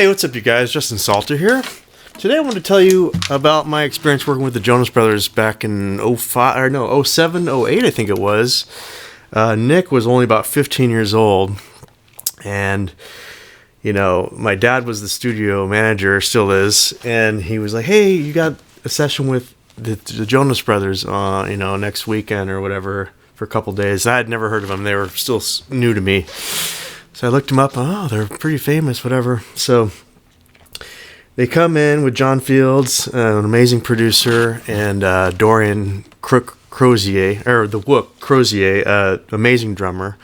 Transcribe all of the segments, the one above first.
Hey, what's up, you guys? Justin Salter here. Today I want to tell you about my experience working with the Jonas Brothers back in 07, 08, I think it was. Nick was only about 15 years old, and, you know, my dad was the studio manager, still is, and he was like, hey, you got a session with the Jonas Brothers, next weekend or whatever for a couple days. I had never heard of them. They were still new to me. So I looked them up. Oh, they're pretty famous, whatever. So they come in with John Fields, an amazing producer, and Dorian Crozier, or the Wook Crozier, amazing drummer.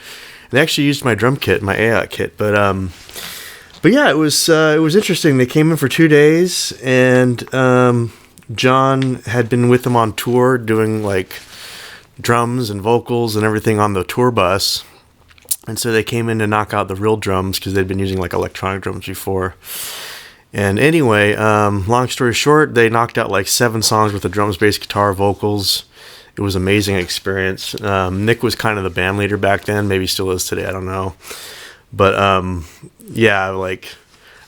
They actually used my drum kit, my AOT kit. But yeah, it was interesting. They came in for 2 days, and John had been with them on tour doing like drums and vocals and everything on the tour bus. And so they came in to knock out the real drums because they'd been using like electronic drums before. And anyway, long story short, they knocked out like 7 songs with the drums, bass, guitar, vocals. It was an amazing experience. Nick was kind of the band leader back then, maybe still is today, I don't know. But yeah, like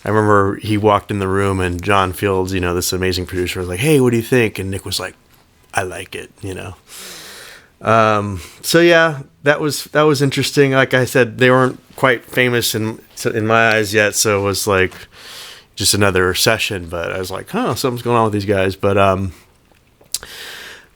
I remember he walked in the room and John Fields, this amazing producer, was like, hey, what do you think? And Nick was like, I like it, So yeah, that was interesting. Like I said, they weren't quite famous in my eyes yet, so it was like just another session. But I was like, something's going on with these guys. But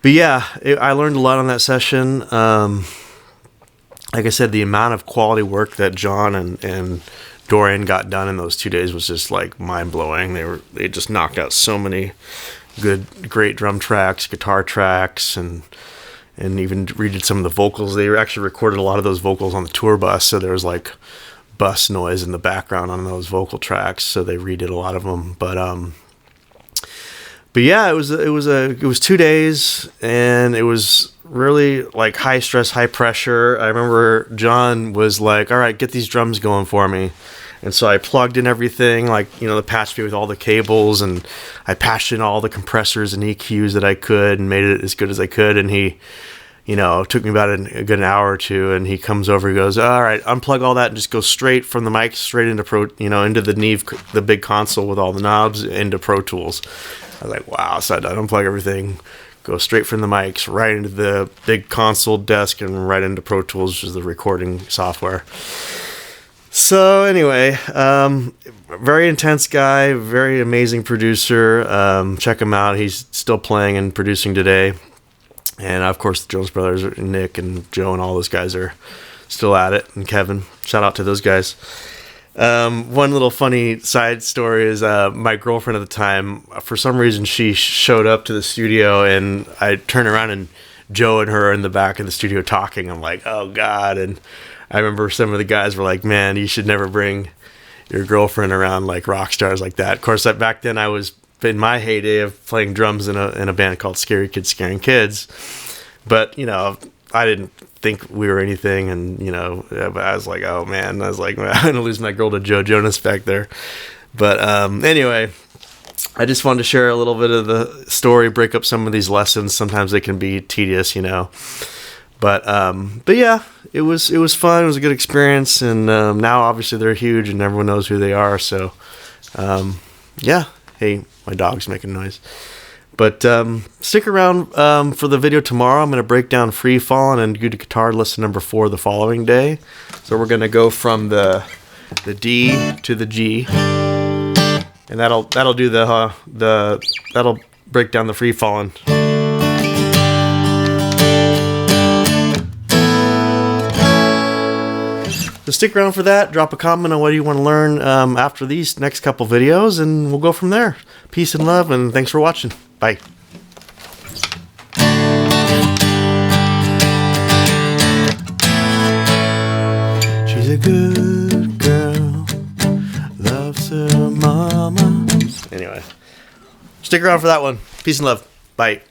yeah, I learned a lot on that session. Like I said, the amount of quality work that John and Dorian got done in those 2 days was just like mind blowing. They just knocked out so many great drum tracks, guitar tracks, and even redid some of the vocals. They actually recorded a lot of those vocals on the tour bus, so there was like bus noise in the background on those vocal tracks. So they redid a lot of them. But yeah, it was 2 days, and it was really like high stress, high pressure. I remember John was like, "All right, get these drums going for me." And so I plugged in everything, like, the patch bay with all the cables, and I patched in all the compressors and EQs that I could and made it as good as I could. And he, it took me about a good hour or two, and he comes over, he goes, all right, unplug all that and just go straight from the mic, straight into into the Neve, the big console with all the knobs, into Pro Tools. I was like, wow. So I unplug everything, go straight from the mics, right into the big console desk, and right into Pro Tools, which is the recording software. So anyway, very intense guy, very amazing producer. Check him out. He's still playing and producing today. And of course, the Jonas Brothers, Nick and Joe and all those guys are still at it. And Kevin, shout out to those guys. One little funny side story is my girlfriend at the time, for some reason, she showed up to the studio, and I turned around and Joe and her are in the back of the studio talking. I'm like, oh God. And I remember some of the guys were like, man, you should never bring your girlfriend around like rock stars like that. Of course, back then I was in my heyday of playing drums in a band called Scary Kids Scaring Kids. But, I didn't think we were anything. And, I was like, oh man, I'm going to lose my girl to Joe Jonas back there. But anyway, I just wanted to share a little bit of the story, break up some of these lessons. Sometimes they can be tedious, But yeah, it was fun. It was a good experience, and now obviously they're huge and everyone knows who they are. So yeah, hey, my dog's making noise. But stick around for the video tomorrow. I'm going to break down Free Fallin' and do the guitar lesson number 4 the following day. So we're going to go from the D to the G, and that'll do that'll break down the Free Fallin'. So stick around for that. Drop a comment on what you want to learn after these next couple videos, and we'll go from there. Peace and love, and thanks for watching. Bye. She's a good girl, loves her mama. Anyway, stick around for that one. Peace and love. Bye.